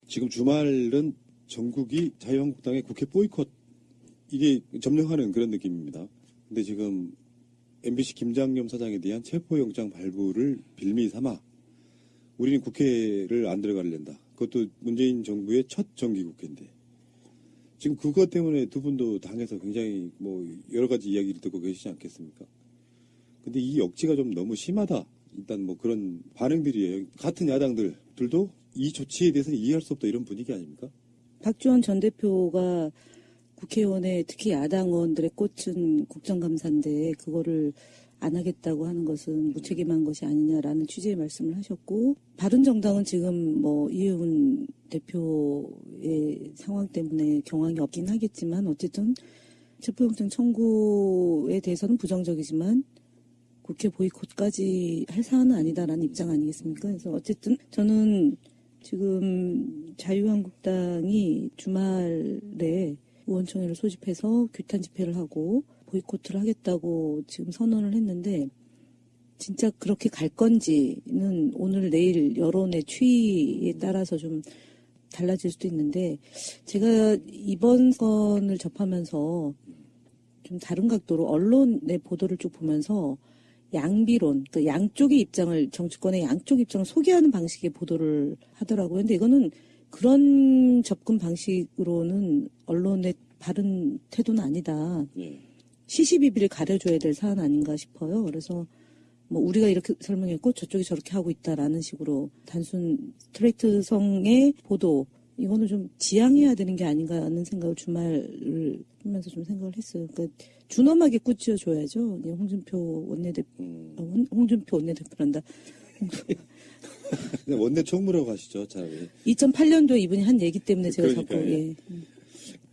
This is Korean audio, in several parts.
지금 주말은 전국이 자유한국당의 국회 보이콧 이게 점령하는 그런 느낌입니다. 근데 지금 MBC 김장겸 사장에 대한 체포영장 발부를 빌미 삼아 우리는 국회를 안 들어가려다. 그것도 문재인 정부의 첫 정기국회인데 지금 그것 때문에 두 분도 당에서 굉장히 뭐 여러 가지 이야기를 듣고 계시지 않겠습니까? 근데 이 억지가 좀 너무 심하다. 일단 뭐 그런 반응들이에요. 같은 야당들도 이 조치에 대해서는 이해할 수 없다 이런 분위기 아닙니까? 박지원 전 대표가 국회의원의 특히 야당 의원들의 꽃은 국정감사인데 그거를 안 하겠다고 하는 것은 무책임한 것이 아니냐라는 취지의 말씀을 하셨고, 바른정당은 지금 뭐 이해운 대표의 상황 때문에 경황이 없긴 하겠지만 어쨌든 체포영장 청구에 대해서는 부정적이지만 국회 보이콧까지 할 사안은 아니다라는 입장 아니겠습니까? 그래서 어쨌든 저는 지금 자유한국당이 주말에 의원총회를 소집해서 규탄 집회를 하고 보이콧을 하겠다고 지금 선언을 했는데 진짜 그렇게 갈 건지는 오늘 내일 여론의 추이에 따라서 좀 달라질 수도 있는데, 제가 이번 건을 접하면서 좀 다른 각도로 언론의 보도를 쭉 보면서 양비론, 그 양쪽의 입장을, 정치권의 양쪽 입장을 소개하는 방식의 보도를 하더라고요. 근데 이거는 그런 접근 방식으로는 언론의 바른 태도는 아니다. 시시비비를 가려줘야 될 사안 아닌가 싶어요. 그래서 뭐 우리가 이렇게 설명했고 저쪽이 저렇게 하고 있다라는 식으로 단순 스트레이트성의 보도, 이거는 좀 지양해야 되는 게 아닌가 하는 생각을 주말을 하면서 좀 생각을 했어요. 그러니까 준엄하게 꾸짖어줘야죠. 홍준표 원내대표란다. 원내 총무라고 하시죠, 차라리. 2008년도에 이분이 한 얘기 때문에 제가 자꾸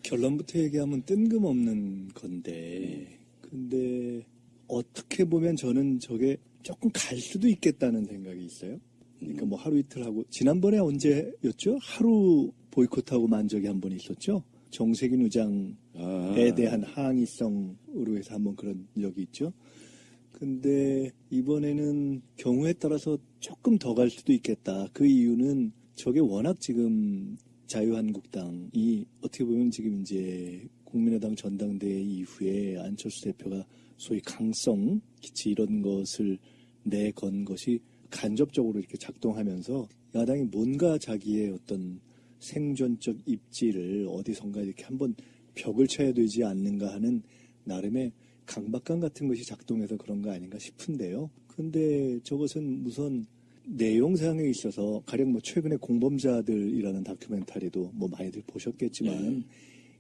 결론부터 얘기하면 뜬금없는 건데, 근데 어떻게 보면 저는 저게 조금 갈 수도 있겠다는 생각이 있어요. 그러니까 뭐 하루 이틀 하고, 지난번에 언제였죠? 하루 보이콧하고 만 적이 한 번 있었죠? 정세균 의장에 대한 항의성으로 해서 한번 그런 적이 있죠. 근데 이번에는 경우에 따라서 조금 더 갈 수도 있겠다. 그 이유는 저게 워낙 지금 자유한국당이 어떻게 보면 지금 이제 국민의당 전당대회 이후에 안철수 대표가 소위 강성 기치 이런 것을 내건 것이 간접적으로 이렇게 작동하면서 야당이 뭔가 자기의 어떤 생존적 입지를 어디선가 이렇게 한번 벽을 쳐야 되지 않는가 하는 나름의 강박감 같은 것이 작동해서 그런 거 아닌가 싶은데요. 근데 저것은 우선 내용상에 있어서 가령 뭐 최근에 공범자들이라는 다큐멘터리도 뭐 많이들 보셨겠지만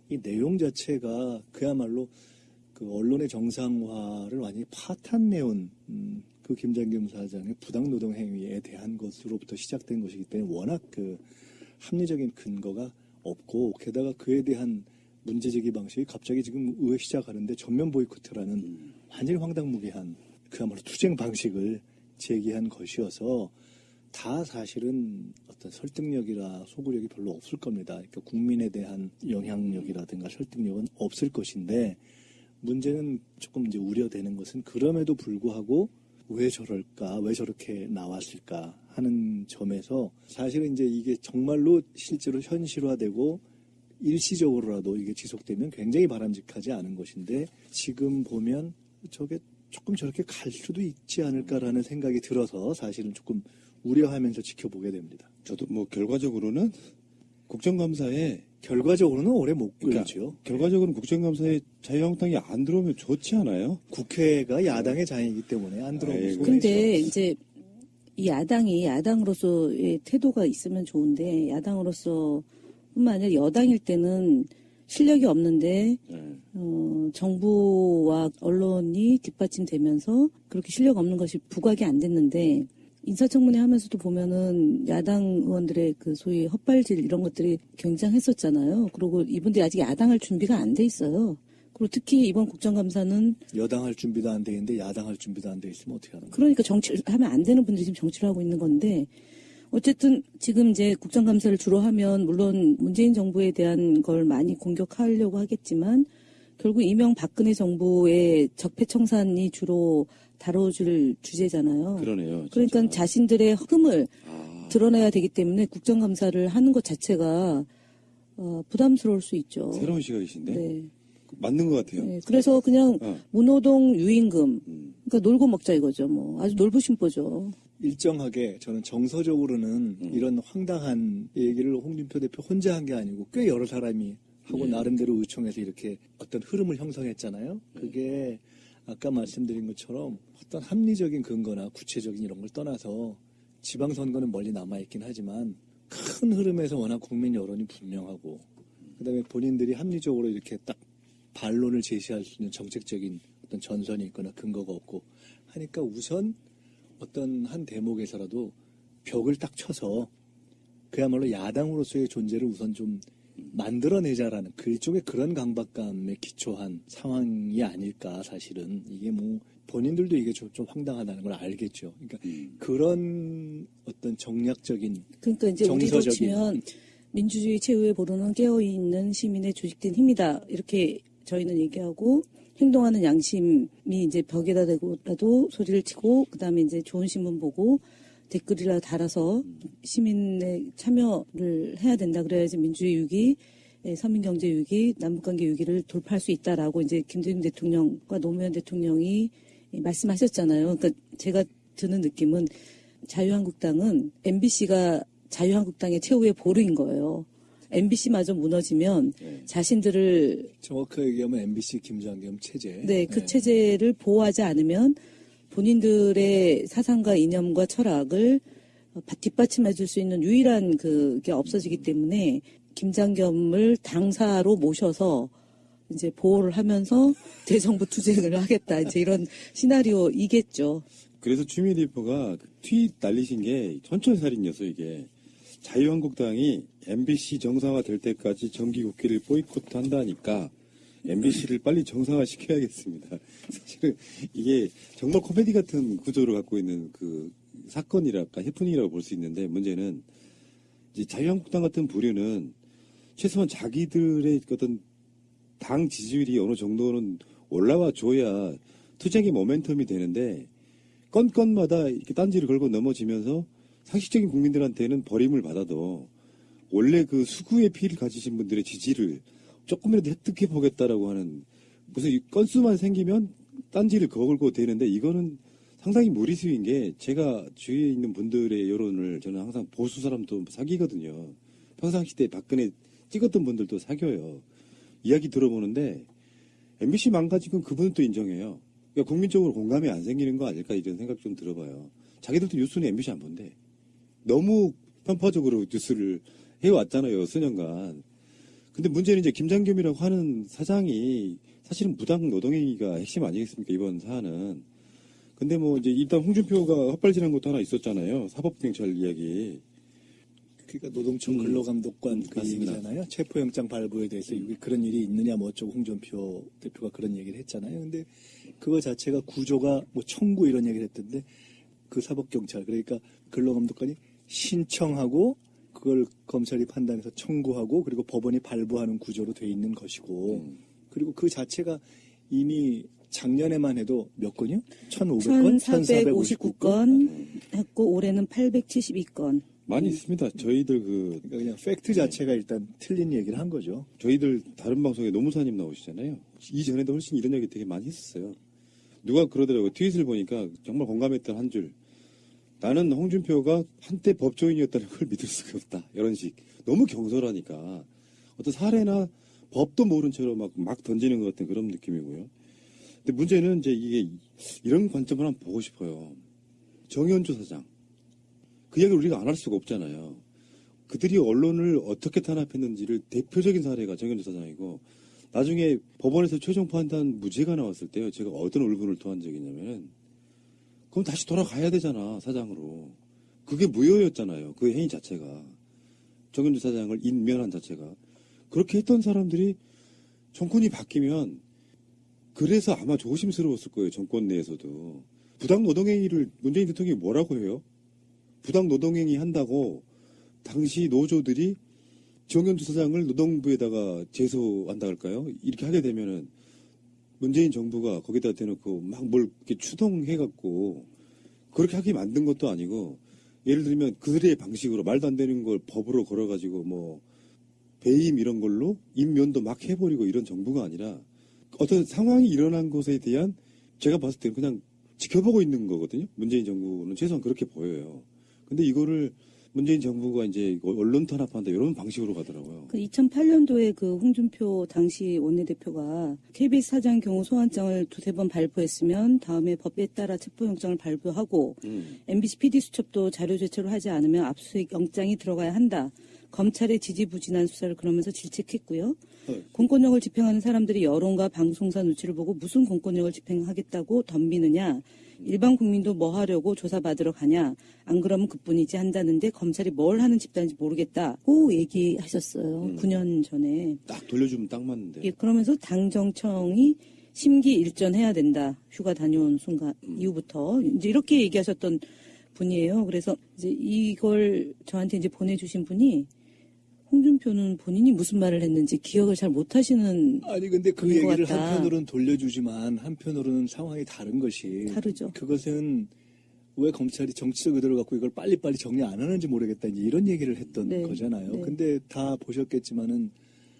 이 내용 자체가 그야말로 그 언론의 정상화를 완전히 파탄내온 그 김장겸 사장의 부당노동 행위에 대한 것으로부터 시작된 것이기 때문에 워낙 그 합리적인 근거가 없고, 게다가 그에 대한 문제제기 방식이 갑자기 지금 의회 시작하는데 전면 보이콧이라는 완전히 황당무계한 그야말로 투쟁 방식을 제기한 것이어서 다 사실은 어떤 설득력이라 소구력이 별로 없을 겁니다. 그러니까 국민에 대한 영향력이라든가 설득력은 없을 것인데, 문제는 조금 이제 우려되는 것은 그럼에도 불구하고 왜 저럴까, 왜 저렇게 나왔을까 하는 점에서 사실은 이제 이게 정말로 실제로 현실화되고 일시적으로라도 이게 지속되면 굉장히 바람직하지 않은 것인데, 지금 보면 저게 조금 저렇게 갈 수도 있지 않을까라는 생각이 들어서 사실은 조금 우려하면서 지켜보게 됩니다. 저도 뭐 결과적으로는 국정감사에 결과적으로는 오래 못 그러니까 끌죠. 결과적으로는 국정감사에 자유한국당이 안 들어오면 좋지 않아요? 국회가 야당의 장이기 때문에 안 들어오고. 근데 이제 이 야당이 야당으로서의 태도가 있으면 좋은데, 야당으로서뿐만 아니라 여당일 때는 실력이 없는데 정부와 언론이 뒷받침되면서 그렇게 실력 없는 것이 부각이 안 됐는데, 인사청문회 하면서도 보면은 야당 의원들의 그 소위 헛발질 이런 것들이 굉장했었잖아요. 그리고 이분들이 아직 야당할 준비가 안 돼 있어요. 그리고 특히 이번 국정감사는 여당할 준비도 안 돼 있는데 야당할 준비도 안 돼 있으면 어떻게 하는 거예요? 그러니까 정치를 하면 안 되는 분들이 지금 정치를 하고 있는 건데, 어쨌든 지금 이제 국정감사를 주로 하면 물론 문재인 정부에 대한 걸 많이 공격하려고 하겠지만 결국 이명박근혜 정부의 적폐청산이 주로 다뤄줄 주제잖아요. 그러네요. 진짜. 그러니까 자신들의 흠을 드러내야 되기 때문에 국정감사를 하는 것 자체가 부담스러울 수 있죠. 새로운 시각이신데 네. 맞는 것 같아요. 네, 그래서 그냥 문호동 유임금, 음. 그러니까 놀고 먹자 이거죠. 뭐 아주 놀부심보죠. 일정하게 저는 정서적으로는 이런 황당한 얘기를 홍준표 대표 혼자 한 게 아니고 꽤 여러 사람이 하고 예. 나름대로 의총해서 이렇게 어떤 흐름을 형성했잖아요. 그게 아까 말씀드린 것처럼 어떤 합리적인 근거나 구체적인 이런 걸 떠나서 지방선거는 멀리 남아있긴 하지만 큰 흐름에서 워낙 국민 여론이 분명하고 그다음에 본인들이 합리적으로 이렇게 딱 반론을 제시할 수 있는 정책적인 어떤 전선이 있거나 근거가 없고 하니까 우선 어떤 한 대목에서라도 벽을 딱 쳐서 그야말로 야당으로서의 존재를 우선 좀 만들어내자라는 그쪽의 그런 강박감에 기초한 상황이 아닐까 사실은 이게 뭐 본인들도 이게 좀 황당하다는 걸 알겠죠. 그러니까 그런 어떤 정략적인 그러니까 이제 우리로 정서적인 치면 민주주의 최후의 보루는 깨어있는 시민의 조직된 힘이다. 이렇게 저희는 얘기하고 행동하는 양심이 이제 벽에다 대고라도 소리를 치고 그다음에 이제 좋은 신문 보고 댓글이라 달아서 시민의 참여를 해야 된다. 그래야지 민주주의 위기, 서민경제 위기, 남북관계 위기를 돌파할 수 있다라고 이제 김대중 대통령과 노무현 대통령이 말씀하셨잖아요. 그러니까 제가 드는 느낌은 자유한국당은 MBC가 자유한국당의 최후의 보루인 거예요. MBC마저 무너지면 자신들을 정확하게 얘기하면 MBC 김장겸 체제. 네, 그 체제를 보호하지 않으면 본인들의 사상과 이념과 철학을 뒷받침해 줄 수 있는 유일한 그게 없어지기 때문에 김장겸을 당사로 모셔서 이제 보호를 하면서 대정부 투쟁을 하겠다. 이제 이런 시나리오이겠죠. 그래서 추미애 대표가 트윗 날리신 게 천천살인이었어요, 이게. 자유한국당이 MBC 정상화 될 때까지 정기국회를 보이콧한다니까 MBC를 빨리 정상화 시켜야겠습니다. 사실은 이게 정말 코미디 같은 구조를 갖고 있는 그 사건이랄까 해프닝이라고 볼 수 있는데 문제는 이제 자유한국당 같은 부류는 최소한 자기들의 어떤 당 지지율이 어느 정도는 올라와 줘야 투쟁의 모멘텀이 되는데 건건마다 이렇게 딴지를 걸고 넘어지면서 상식적인 국민들한테는 버림을 받아도 원래 그 수구의 피를 가지신 분들의 지지를 조금이라도 획득해 보겠다라고 하는 무슨 건수만 생기면 딴지를 걸고 되는데 이거는 상당히 무리수인 게 제가 주위에 있는 분들의 여론을 저는 항상 보수 사람도 사귀거든요. 평상시대 박근혜 찍었던 분들도 사귀어요. 이야기 들어보는데 MBC 망가진 건 그분은 또 인정해요. 그러니까 국민적으로 공감이 안 생기는 거 아닐까 이런 생각 좀 들어봐요. 자기들도 뉴스는 MBC 안 본대. 너무 편파적으로 뉴스를 해왔잖아요, 수년간. 근데 문제는 이제 김장겸이라고 하는 사장이 사실은 무당 노동행위가 핵심 아니겠습니까, 이번 사안은. 근데 뭐 이제 일단 홍준표가 헛발질한 것도 하나 있었잖아요. 사법경찰 이야기. 그러니까 노동청 근로감독관 그 맞습니다. 얘기잖아요. 체포영장 발부에 대해서 그런 일이 있느냐 뭐 어쩌고 홍준표 대표가 그런 얘기를 했잖아요. 근데 그거 자체가 구조가 뭐 청구 이런 얘기를 했던데 그 사법경찰 그러니까 근로감독관이 신청하고 그걸 검찰이 판단해서 청구하고 그리고 법원이 발부하는 구조로 돼 있는 것이고 그리고 그 자체가 이미 작년에만 해도 몇 건이요? 1,500건? 1,459건 했고 올해는 872건. 많이 있습니다. 저희들 그러니까 그냥 팩트 자체가 일단 틀린 얘기를 한 거죠. 저희들 다른 방송에 노무사님 나오시잖아요. 이전에도 훨씬 이런 얘기 되게 많이 했었어요. 누가 그러더라고요. 트윗을 보니까 정말 공감했던 한 줄. 나는 홍준표가 한때 법조인이었다는 걸 믿을 수가 없다. 이런 식. 너무 경솔하니까. 어떤 사례나 법도 모른 채로 막 던지는 것 같은 그런 느낌이고요. 근데 문제는 이제 이게 이런 관점을 한번 보고 싶어요. 정현주 사장. 그 이야기를 우리가 안 할 수가 없잖아요. 그들이 언론을 어떻게 탄압했는지를 대표적인 사례가 정현주 사장이고 나중에 법원에서 최종 판단 무죄가 나왔을 때요. 제가 어떤 울분을 토한 적이 있냐면은 그럼 다시 돌아가야 되잖아, 사장으로. 그게 무효였잖아요. 그 행위 자체가. 정현주 사장을 인면한 자체가. 그렇게 했던 사람들이 정권이 바뀌면 그래서 아마 조심스러웠을 거예요. 정권 내에서도. 부당 노동행위를 문재인 대통령이 뭐라고 해요? 부당 노동행위 한다고 당시 노조들이 정현주 사장을 노동부에다가 제소한다 할까요? 이렇게 하게 되면은 문재인 정부가 거기다 대놓고 막 뭘 이렇게 추동해갖고 그렇게 하게 만든 것도 아니고 예를 들면 그들의 방식으로 말도 안 되는 걸 법으로 걸어가지고 뭐 배임 이런 걸로 임면도 막 해버리고 이런 정부가 아니라 어떤 상황이 일어난 것에 대한 제가 봤을 때는 그냥 지켜보고 있는 거거든요. 문재인 정부는 최소한 그렇게 보여요. 근데 이거를 문재인 정부가 이제 언론 탄압한다 이런 방식으로 가더라고요. 그 2008년도에 그 홍준표 당시 원내대표가 KBS 사장 경우 소환장을 두세 번 발부했으면 다음에 법에 따라 체포영장을 발부하고 MBC PD 수첩도 자료 제출을 하지 않으면 압수수색 영장이 들어가야 한다. 검찰의 지지부진한 수사를 그러면서 질책했고요. 공권력을 집행하는 사람들이 여론과 방송사 눈치를 보고 무슨 공권력을 집행하겠다고 덤비느냐. 일반 국민도 뭐 하려고 조사받으러 가냐. 안 그러면 그뿐이지 한다는데 검찰이 뭘 하는 집단인지 모르겠다고 얘기하셨어요. 9년 전에. 딱 돌려주면 딱 맞는데. 예, 그러면서 당정청이 심기일전해야 된다. 휴가 다녀온 순간 이후부터 이제 이렇게 얘기하셨던 분이에요. 그래서 이제 이걸 저한테 이제 보내주신 분이 홍준표는 본인이 무슨 말을 했는지 기억을 잘 못하시는. 아니 근데 그 그런 것 얘기를 같다. 한편으로는 돌려주지만 한편으로는 상황이 다른 것이 다르죠. 그것은 왜 검찰이 정치적 의도를 갖고 이걸 빨리빨리 정리 안 하는지 모르겠다 이제 이런 얘기를 했던 네. 거잖아요. 네. 근데 다 보셨겠지만은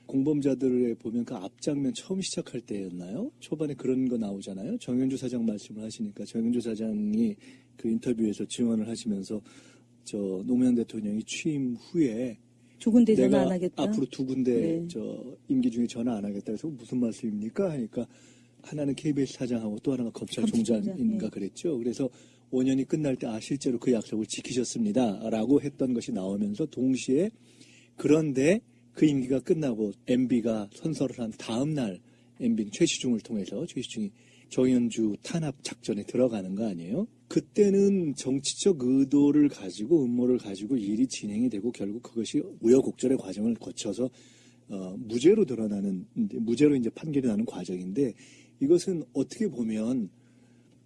공범자들에 보면 그 앞장면 처음 시작할 때였나요? 초반에 그런 거 나오잖아요. 정현주 사장 말씀을 하시니까 정현주 사장이 그 인터뷰에서 증언을 하시면서 저 노무현 대통령이 취임 후에 두 군데 전화 내가 안 하겠다. 앞으로 두 군데 네. 저 임기 중에 전화 안 하겠다 해서 무슨 말씀입니까? 하니까 하나는 KBS 사장하고 또 하나가 검찰총장인가 검찰총장, 그랬죠. 그래서 5년이 끝날 때 실제로 그 약속을 지키셨습니다라고 했던 것이 나오면서 동시에 그런데 그 임기가 끝나고 MB가 선서를 한 다음 날 MB는 최시중을 통해서 최시중이 정현주 탄압 작전에 들어가는 거 아니에요? 그때는 정치적 의도를 가지고 음모를 가지고 일이 진행이 되고 결국 그것이 우여곡절의 과정을 거쳐서 무죄로 드러나는 무죄로 이제 판결이 나는 과정인데 이것은 어떻게 보면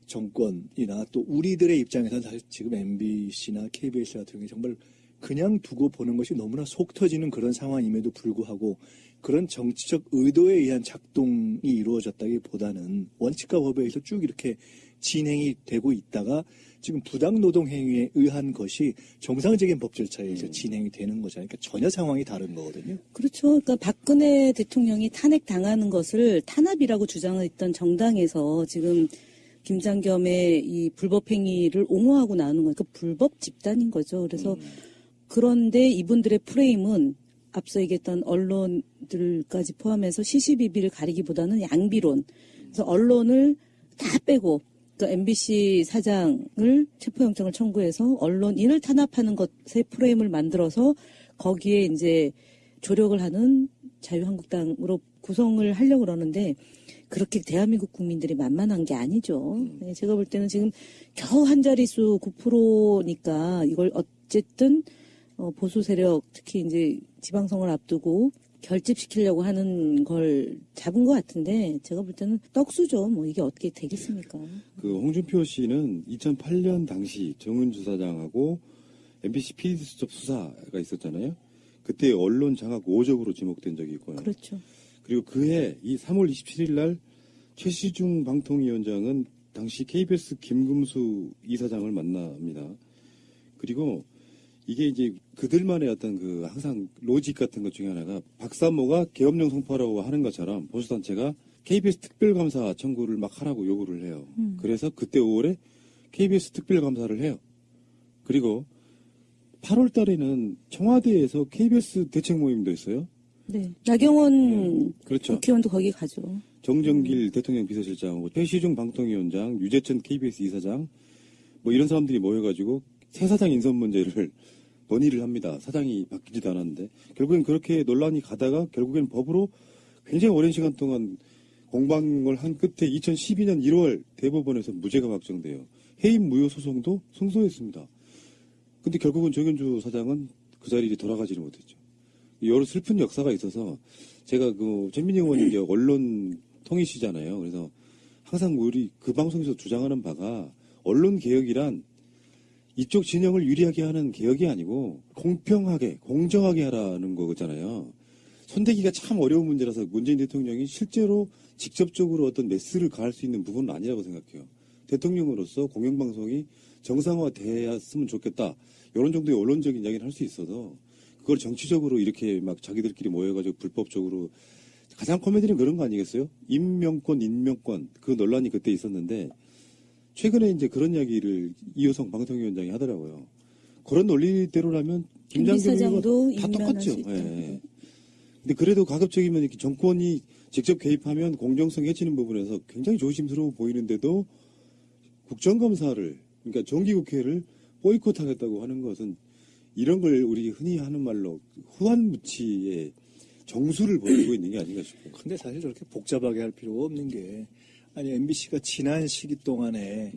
정권이나 또 우리들의 입장에서는 사실 지금 MBC나 KBS 같은 경우에 정말 그냥 두고 보는 것이 너무나 속 터지는 그런 상황임에도 불구하고 그런 정치적 의도에 의한 작동이 이루어졌다기보다는 원칙과 법에 의해서 쭉 이렇게 진행이 되고 있다가 지금 부당노동 행위에 의한 것이 정상적인 법 절차에 의해서 진행이 되는 거잖아요. 그러니까 전혀 상황이 다른 거거든요. 그렇죠. 그러니까 박근혜 대통령이 탄핵당하는 것을 탄압이라고 주장했던 정당에서 지금 김장겸의 이 불법 행위를 옹호하고 나오는 거니까 불법 집단인 거죠. 그래서 그런데 이분들의 프레임은 앞서 얘기했던 언론들까지 포함해서 시시비비를 가리기보다는 양비론. 그래서 언론을 다 빼고 그러니까 MBC 사장을 체포영장을 청구해서 언론인을 탄압하는 것의 프레임을 만들어서 거기에 이제 조력을 하는 자유한국당으로 구성을 하려고 그러는데 그렇게 대한민국 국민들이 만만한 게 아니죠. 네, 제가 볼 때는 지금 겨우 한 자릿수 9%니까 이걸 어쨌든 보수 세력 특히 이제 지방선거를 앞두고 결집시키려고 하는 걸 잡은 것 같은데 제가 볼 때는 떡수죠. 뭐 이게 어떻게 되겠습니까? 그 홍준표 씨는 2008년 당시 정은주 사장하고 MBC PD수첩 수사가 있었잖아요. 그때 언론 장악 5적으로 지목된 적이 있고요. 그렇죠. 그리고 그해 이 3월 27일 날 최시중 방통위원장은 당시 KBS 김금수 이사장을 만납니다. 그리고 이게 이제 그들만의 어떤 그 항상 로직 같은 것 중에 하나가 박사모가 계엄령 선포하라고 하는 것처럼 보수단체가 KBS 특별감사 청구를 막 하라고 요구를 해요. 그래서 그때 5월에 KBS 특별감사를 해요. 그리고 8월 달에는 청와대에서 KBS 대책 모임도 있어요. 네. 나경원 그렇죠. 국회의원도 거기 가죠. 정정길 대통령 비서실장하고 최시중 방통위원장, 유재천 KBS 이사장 뭐 이런 사람들이 모여가지고 새 사장 인선 문제를 논의를 합니다. 사장이 바뀌지도 않았는데 결국엔 그렇게 논란이 가다가 결국엔 법으로 굉장히 오랜 시간 동안 공방을 한 끝에 2012년 1월 대법원에서 무죄가 확정돼요. 해임 무효 소송도 승소했습니다. 근데 결국은 정현주 사장은 그 자리에 돌아가지를 못했죠. 여러 슬픈 역사가 있어서 제가 그 최민희 의원이 이제 언론 통이시잖아요. 그래서 항상 우리 그 방송에서 주장하는 바가 언론 개혁이란 이쪽 진영을 유리하게 하는 개혁이 아니고 공평하게 공정하게 하라는 거잖아요. 손대기가 참 어려운 문제라서 문재인 대통령이 실제로 직접적으로 어떤 메스를 가할 수 있는 부분은 아니라고 생각해요. 대통령으로서 공영방송이 정상화되었으면 좋겠다. 이런 정도의 언론적인 이야기는 할 수 있어도 그걸 정치적으로 이렇게 막 자기들끼리 모여가지고 불법적으로 가장 코미디는 그런 거 아니겠어요? 인명권 그 논란이 그때 있었는데 최근에 이제 그런 이야기를 이호성 방통위원장이 하더라고요. 그런 논리대로라면 김장겸 사장도 의원과 다 똑같죠. 임면할 수 있다. 예. 근데 그래도 가급적이면 이렇게 정권이 직접 개입하면 공정성이 해지는 부분에서 굉장히 조심스러워 보이는데도 국정감사를 그러니까 정기국회를 보이콧하겠다고 하는 것은 이런 걸 우리 흔히 하는 말로 후한무치의 정수를 보이고 있는 게 아닌가 싶어요. 근데 사실 저렇게 복잡하게 할 필요가 없는 게 아니 MBC가 지난 시기 동안에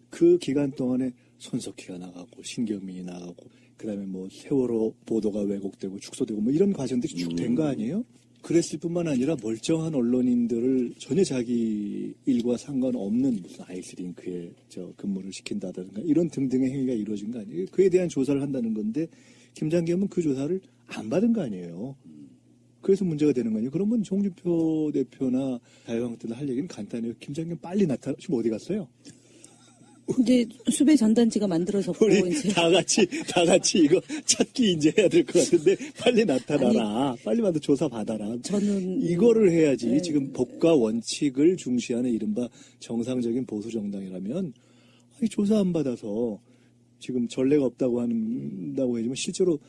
그 기간 동안에 손석희가 나가고 신경민이 나가고 그다음에 뭐 세월호 보도가 왜곡되고 축소되고 뭐 이런 과정들이 쭉 된 거 아니에요? 그랬을 뿐만 아니라 멀쩡한 언론인들을 전혀 자기 일과 상관없는 무슨 아이스링크에 근무를 시킨다든가 이런 등등의 행위가 이루어진 거 아니에요? 그에 대한 조사를 한다는 건데 김장겸은 그 조사를 안 받은 거 아니에요? 그래서 문제가 되는 거 아니에요? 그러면 홍준표 대표나 자유한국당도 할 얘기는 간단해요. 김장겸 빨리 나타나. 지금 어디 갔어요? 이제 수배 전단지가 만들어졌고 우리 이제 다 같이 이거 찾기 이제 해야 될 것 같은데 빨리 나타나라. 빨리 만들 조사 받아라. 저는 이거를 해야지. 네. 지금 법과 원칙을 중시하는 이른바 정상적인 보수 정당이라면 아니, 조사 안 받아서 지금 전례가 없다고 한다고 하지만 실제로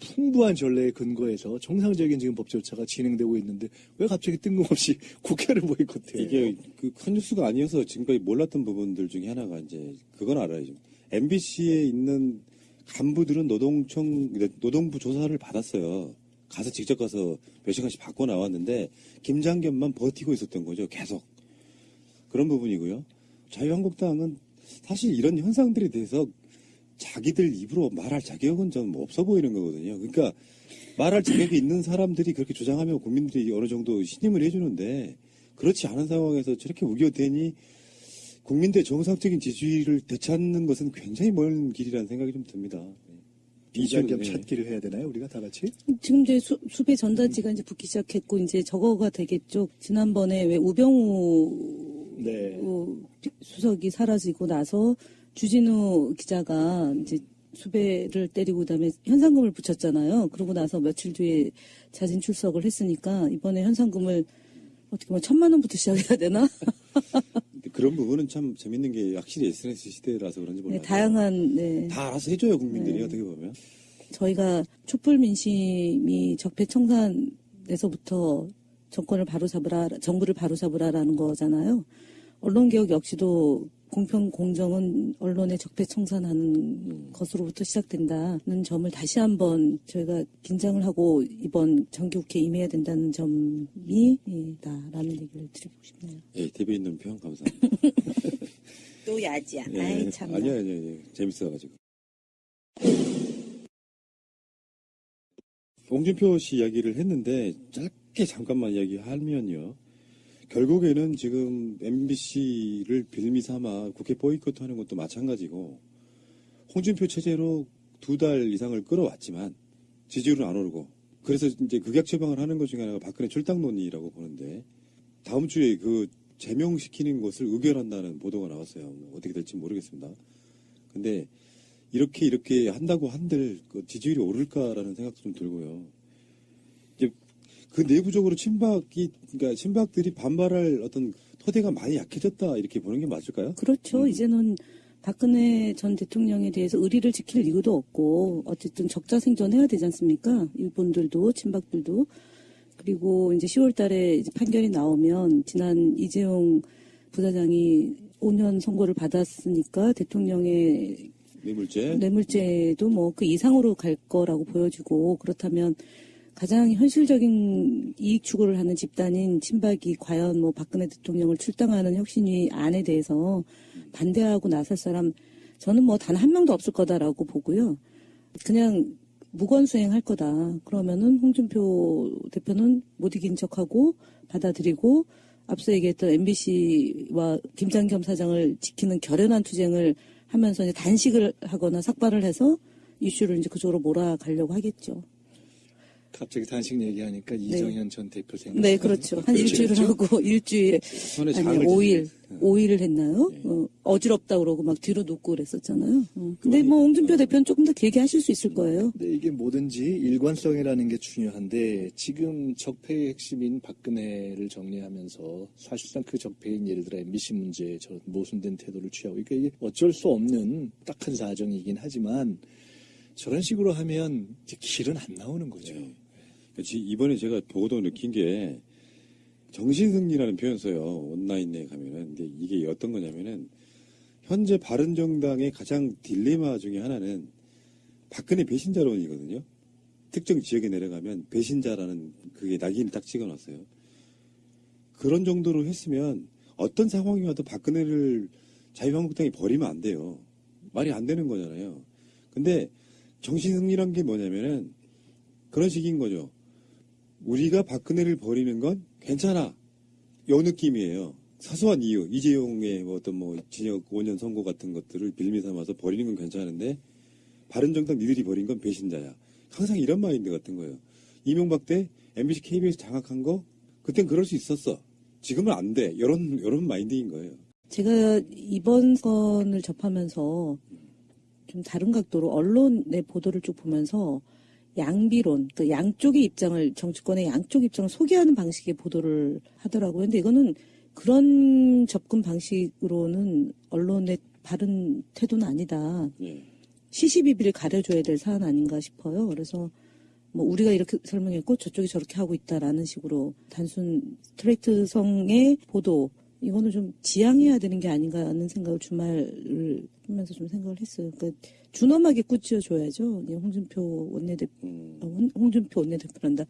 풍부한 전례에 근거해서 정상적인 지금 법 절차가 진행되고 있는데 왜 갑자기 뜬금없이 국회를 보이콧해요? 이게 그 큰 뉴스가 아니어서 지금까지 몰랐던 부분들 중에 하나가 이제 그건 알아야죠. MBC에 있는 간부들은 노동부 조사를 받았어요. 가서 직접 가서 몇 시간씩 받고 나왔는데 김장겸만 버티고 있었던 거죠. 계속. 그런 부분이고요. 자유한국당은 사실 이런 현상들에 대해서 자기들 입으로 말할 자격은 좀 없어 보이는 거거든요. 그러니까 말할 자격이 있는 사람들이 그렇게 주장하면 국민들이 어느 정도 신임을 해주는데 그렇지 않은 상황에서 저렇게 우겨대니 국민들의 정상적인 지지를 되찾는 것은 굉장히 먼 길이라는 생각이 좀 듭니다. 김장겸 네. 찾기를 해야 되나요? 우리가 다 같이? 지금 이제 수배 전단지가 이제 붙기 시작했고 이제 저거가 되겠죠. 지난번에 왜 우병우 네. 수석이 사라지고 나서 주진우 기자가 이제 수배를 때리고 그다음에 현상금을 붙였잖아요. 그러고 나서 며칠 뒤에 자진 출석을 했으니까 이번에 현상금을 어떻게 보면 1,000만 원부터 시작해야 되나? 그런 부분은 참 재밌는 게 확실히 SNS 시대라서 그런지 몰라요. 네, 다양한 다 알아서 해줘요 국민들이 네. 어떻게 보면. 저희가 촛불 민심이 적폐청산에서부터 정권을 바로잡으라, 정부를 바로잡으라라는 거잖아요. 언론개혁 역시도 공평 공정은 언론의 적폐청산하는 것으로부터 시작된다는 점을 다시 한번 저희가 긴장을 하고 이번 정기국회에 임해야 된다는 점이 다라는 얘기를 드리고 싶네요. 예, TV 있는 표현 감사합니다. 또 야지야. 예, 아이 참. 아니요. 재밌어가지고. 홍준표 씨 이야기를 했는데 짧게 잠깐만 이야기하면요. 결국에는 지금 MBC를 빌미 삼아 국회 보이콧하는 것도 마찬가지고 홍준표 체제로 2달 이상을 끌어왔지만 지지율은 안 오르고 그래서 이제 극약 처방을 하는 것 중에 하나가 박근혜 출당론이라고 보는데 다음 주에 그 제명시키는 것을 의결한다는 보도가 나왔어요. 뭐 어떻게 될지 모르겠습니다. 근데 이렇게 한다고 한들 그 지지율이 오를까라는 생각도 좀 들고요. 이제 그 내부적으로 그러니까 친박들이 반발할 어떤 토대가 많이 약해졌다 이렇게 보는 게 맞을까요? 그렇죠. 이제는 박근혜 전 대통령에 대해서 의리를 지킬 이유도 없고 어쨌든 적자생존해야 되지 않습니까? 이분들도 친박들도. 그리고 이제 10월 달에 이제 판결이 나오면 지난 이재용 부사장이 5년 선고를 받았으니까 대통령의 뇌물죄도 뭐 그 이상으로 갈 거라고 보여지고 그렇다면 가장 현실적인 이익 추구를 하는 집단인 친박이 과연 뭐 박근혜 대통령을 출당하는 혁신위 안에 대해서 반대하고 나설 사람 저는 뭐 단 한 명도 없을 거다라고 보고요. 그냥 무건수행할 거다. 그러면은 홍준표 대표는 못 이긴 척하고 받아들이고 앞서 얘기했던 MBC와 김장겸 사장을 지키는 결연한 투쟁을 하면서 이제 단식을 하거나 삭발을 해서 이슈를 이제 그쪽으로 몰아가려고 하겠죠. 갑자기 단식 얘기하니까 이정현 전 대표 생각. 네, 그렇죠. 한 일주일을 하고 일주일에 손에 아니 장을 5일을 했나요? 어지럽다 그러고 막 뒤로 눕고 그랬었잖아요. 근데 뭐 홍준표 대표는 조금 더 길게 하실 수 있을 거예요. 근데 이게 뭐든지 일관성이라는 게 중요한데 지금 적폐의 핵심인 박근혜를 정리하면서 사실상 그 적폐인 예를 들어 MBC 문제에 저 모순된 태도를 취하고 그러니까 이게 어쩔 수 없는 딱한 사정이긴 하지만 저런 식으로 하면 이제 길은 안 나오는 거죠. 이번에 제가 보고도 느낀 게 정신승리라는 표현 써요. 온라인에 가면은. 근데 이게 어떤 거냐면은 현재 바른정당의 가장 딜레마 중에 하나는 박근혜 배신자론이거든요. 특정 지역에 내려가면 배신자라는 그게 낙인을 딱 찍어놨어요. 그런 정도로 했으면 어떤 상황이 와도 박근혜를 자유한국당이 버리면 안 돼요. 말이 안 되는 거잖아요. 근데 정신승리란 게 뭐냐면은 그런 식인 거죠. 우리가 박근혜를 버리는 건 괜찮아. 요 느낌이에요. 사소한 이유, 이재용의 어떤 징역 5년 선고 같은 것들을 빌미 삼아서 버리는 건 괜찮은데 바른정당 니들이 버린 건 배신자야. 항상 이런 마인드 같은 거예요. 이명박 때 MBC, KBS 장악한 거 그땐 그럴 수 있었어. 지금은 안 돼. 이런 마인드인 거예요. 제가 이번 건을 접하면서 좀 다른 각도로 언론의 보도를 쭉 보면서 양비론, 그 양쪽의 입장을, 정치권의 양쪽 입장을 소개하는 방식의 보도를 하더라고요. 근데 이거는 그런 접근 방식으로는 언론의 바른 태도는 아니다. 예. 시시비비를 가려줘야 될 사안 아닌가 싶어요. 그래서 뭐 우리가 이렇게 설명했고 저쪽이 저렇게 하고 있다라는 식으로 단순 스트레이트성의 보도, 이거는 좀 지양해야 되는 게 아닌가 하는 생각을 주말을 하면서 좀 생각을 했어요. 그러니까 준엄하게 꾸짖어줘야죠. 홍준표 원내대표란다.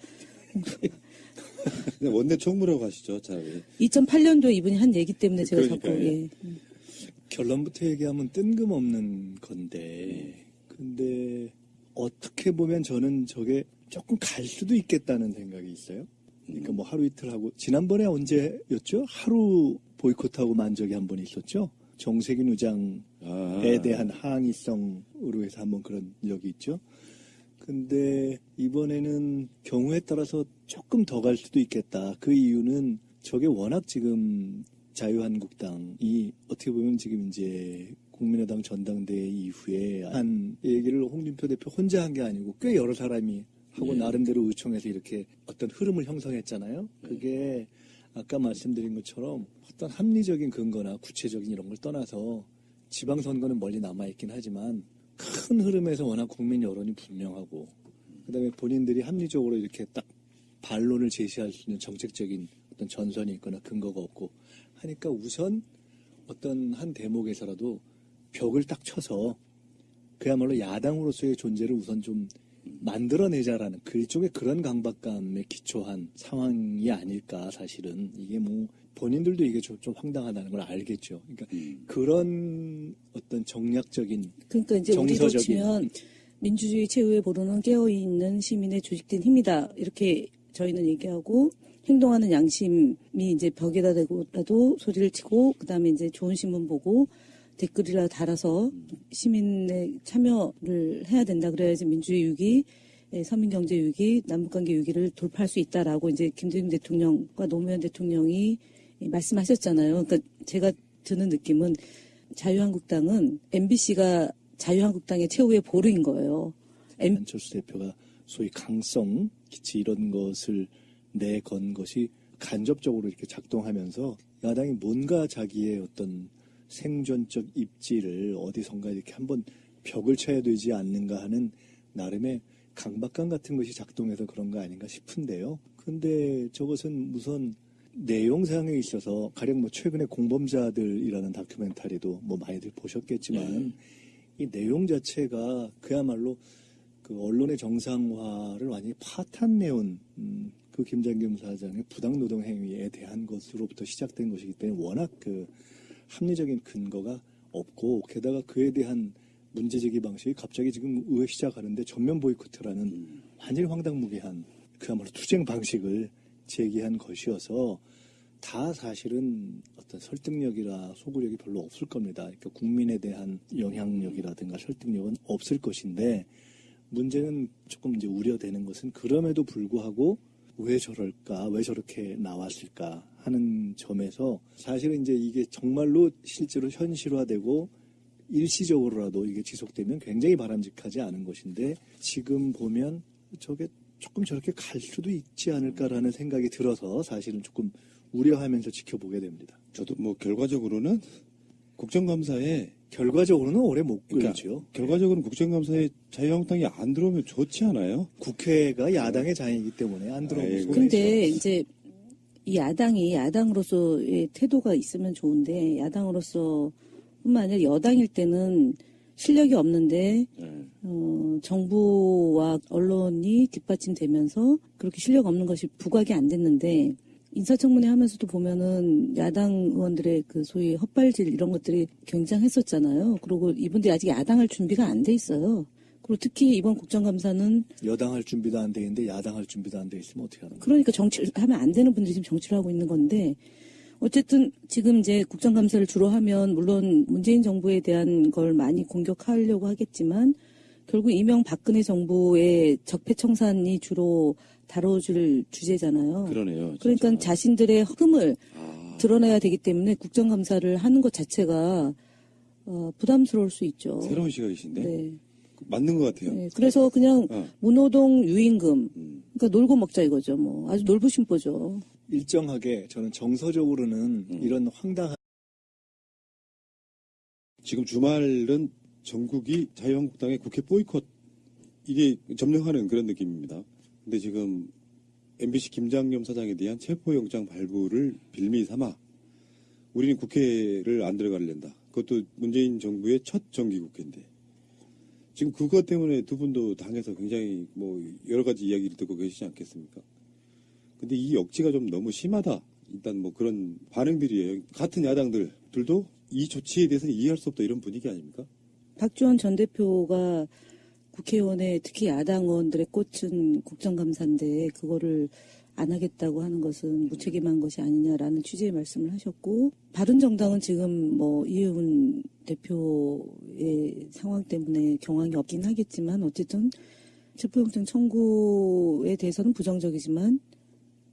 근데 원내 총무라고 하시죠, 차라리. 2008년도에 이분이 한 얘기 때문에 제가 자꾸 그러니까요. 예. 결론부터 얘기하면 뜬금없는 건데 근데 어떻게 보면 저는 저게 조금 갈 수도 있겠다는 생각이 있어요. 그러니까 뭐 하루 이틀 하고 지난번에 언제였죠? 하루 보이콧하고 만 적이 한 번 있었죠. 정세균 의장에 대한 항의성으로 해서 한번 그런 적이 있죠. 근데 이번에는 경우에 따라서 조금 더 갈 수도 있겠다. 그 이유는 저게 워낙 지금 자유한국당이 어떻게 보면 지금 이제 국민의당 전당대회 이후에 한 얘기를 홍준표 대표 혼자 한 게 아니고 꽤 여러 사람이 하고 나름대로 의총해서 이렇게 어떤 흐름을 형성했잖아요. 그게 아까 말씀드린 것처럼 어떤 합리적인 근거나 구체적인 이런 걸 떠나서 지방선거는 멀리 남아있긴 하지만 큰 흐름에서 워낙 국민 여론이 분명하고 그다음에 본인들이 합리적으로 이렇게 딱 반론을 제시할 수 있는 정책적인 어떤 전선이 있거나 근거가 없고 하니까 우선 어떤 한 대목에서라도 벽을 딱 쳐서 그야말로 야당으로서의 존재를 우선 좀 만들어내자라는 그쪽에 그런 강박감에 기초한 상황이 아닐까. 사실은 이게 뭐 본인들도 이게 좀 황당하다는 걸 알겠죠. 그러니까 그런 어떤 정략적인 그러니까 이제 우리로 정서적인 치면 민주주의 최후의 보루는 깨어있는 시민의 조직된 힘이다. 이렇게 저희는 얘기하고 행동하는 양심이 이제 벽에다 대고라도 소리를 치고 그다음에 이제 좋은 신문 보고 댓글이라 달아서 시민의 참여를 해야 된다. 그래야지 민주주의 위기, 서민경제 위기, 남북관계 위기를 돌파할 수 있다라고 이제 김대중 대통령과 노무현 대통령이 말씀하셨잖아요. 그러니까 제가 드는 느낌은 자유한국당은 MBC가 자유한국당의 최후의 보루인 거예요. 안철수 대표가 소위 강성 기치 이런 것을 내건 것이 간접적으로 이렇게 작동하면서 야당이 뭔가 자기의 어떤 생존적 입지를 어디선가 이렇게 한번 벽을 쳐야 되지 않는가 하는 나름의 강박감 같은 것이 작동해서 그런 거 아닌가 싶은데요. 근데 저것은 우선 내용상에 있어서 가령 뭐 최근에 공범자들이라는 다큐멘터리도 뭐 많이들 보셨겠지만 이 내용 자체가 그야말로 그 언론의 정상화를 완전히 파탄내온 그 김장겸 사장의 부당노동 행위에 대한 것으로부터 시작된 것이기 때문에 워낙 그 합리적인 근거가 없고 게다가 그에 대한 문제제기 방식이 갑자기 지금 의회 시작하는데 전면 보이콧이라는 완전히 황당무계한 그야말로 투쟁 방식을 제기한 것이어서 다 사실은 어떤 설득력이라 소구력이 별로 없을 겁니다. 그러니까 국민에 대한 영향력이라든가 설득력은 없을 것인데 문제는 조금 이제 우려되는 것은 그럼에도 불구하고 왜 저럴까, 왜 저렇게 나왔을까 하는 점에서 사실은 이제 이게 정말로 실제로 현실화되고 일시적으로라도 이게 지속되면 굉장히 바람직하지 않은 것인데 지금 보면 저게 조금 저렇게 갈 수도 있지 않을까라는 생각이 들어서 사실은 조금 우려하면서 지켜보게 됩니다. 저도 뭐 결과적으로는 국정감사에 결과적으로는 오래 못 그러니까 끌죠. 결과적으로는 국정감사에 자유한국당이 안 들어오면 좋지 않아요? 국회가 야당의 장이기 때문에 안 들어오고 아이고. 근데 이제 이 야당이 야당으로서의 태도가 있으면 좋은데 야당으로서뿐만 아니라 여당일 때는 실력이 없는데 정부와 언론이 뒷받침되면서 그렇게 실력 없는 것이 부각이 안 됐는데 인사청문회 하면서도 보면은 야당 의원들의 그 소위 헛발질 이런 것들이 굉장했었잖아요. 그리고 이분들이 아직 야당할 준비가 안 돼 있어요. 그리고 특히 이번 국정감사는 여당할 준비도 안 돼 있는데 야당할 준비도 안 돼 있으면 어떻게 하는 거예요? 그러니까 정치를 하면 안 되는 분들이 지금 정치를 하고 있는 건데 어쨌든 지금 이제 국정감사를 주로 하면 물론 문재인 정부에 대한 걸 많이 공격하려고 하겠지만 결국 이명박근혜 정부의 적폐청산이 주로 다뤄줄 주제잖아요. 그러네요. 진짜. 그러니까 자신들의 흠을 아, 드러내야 되기 때문에 국정감사를 하는 것 자체가 부담스러울 수 있죠. 새로운 시각이신데 네. 맞는 것 같아요. 네. 그래서 그냥 무노동 유임금 그러니까 놀고 먹자 이거죠. 뭐 아주 놀부심보죠. 일정하게 저는 정서적으로는 이런 황당한 지금 주말은 전국이 자유한국당의 국회 보이콧 이게 점령하는 그런 느낌입니다. 근데 지금 MBC 김장겸 사장에 대한 체포영장 발부를 빌미 삼아 우리는 국회를 안 들어가려다. 그것도 문재인 정부의 첫 정기국회인데 지금 그것 때문에 두 분도 당에서 굉장히 뭐 여러 가지 이야기를 듣고 계시지 않겠습니까? 근데 이 억지가 좀 너무 심하다. 일단 뭐 그런 반응들이에요. 같은 야당들도 이 조치에 대해서는 이해할 수 없다 이런 분위기 아닙니까? 박지원 전 대표가 국회의원에 특히 야당 의원들의 꽂은 국정감사인데 그거를 안 하겠다고 하는 것은 무책임한 것이 아니냐라는 취지의 말씀을 하셨고 바른정당은 지금 뭐 이해운 대표의 상황 때문에 경황이 없긴 하겠지만 어쨌든 체포영장 청구에 대해서는 부정적이지만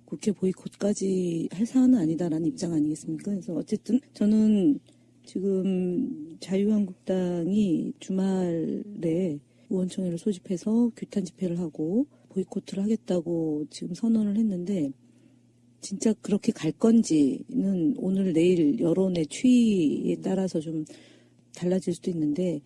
국회 보이콧까지 할 사안은 아니다라는 입장 아니겠습니까? 그래서 어쨌든 저는 지금 자유한국당이 주말에 의원총회를 소집해서 규탄 집회를 하고 보이콧을 하겠다고 지금 선언을 했는데 진짜 그렇게 갈 건지는 오늘 내일 여론의 추이에 따라서 좀 달라질 수도 있는데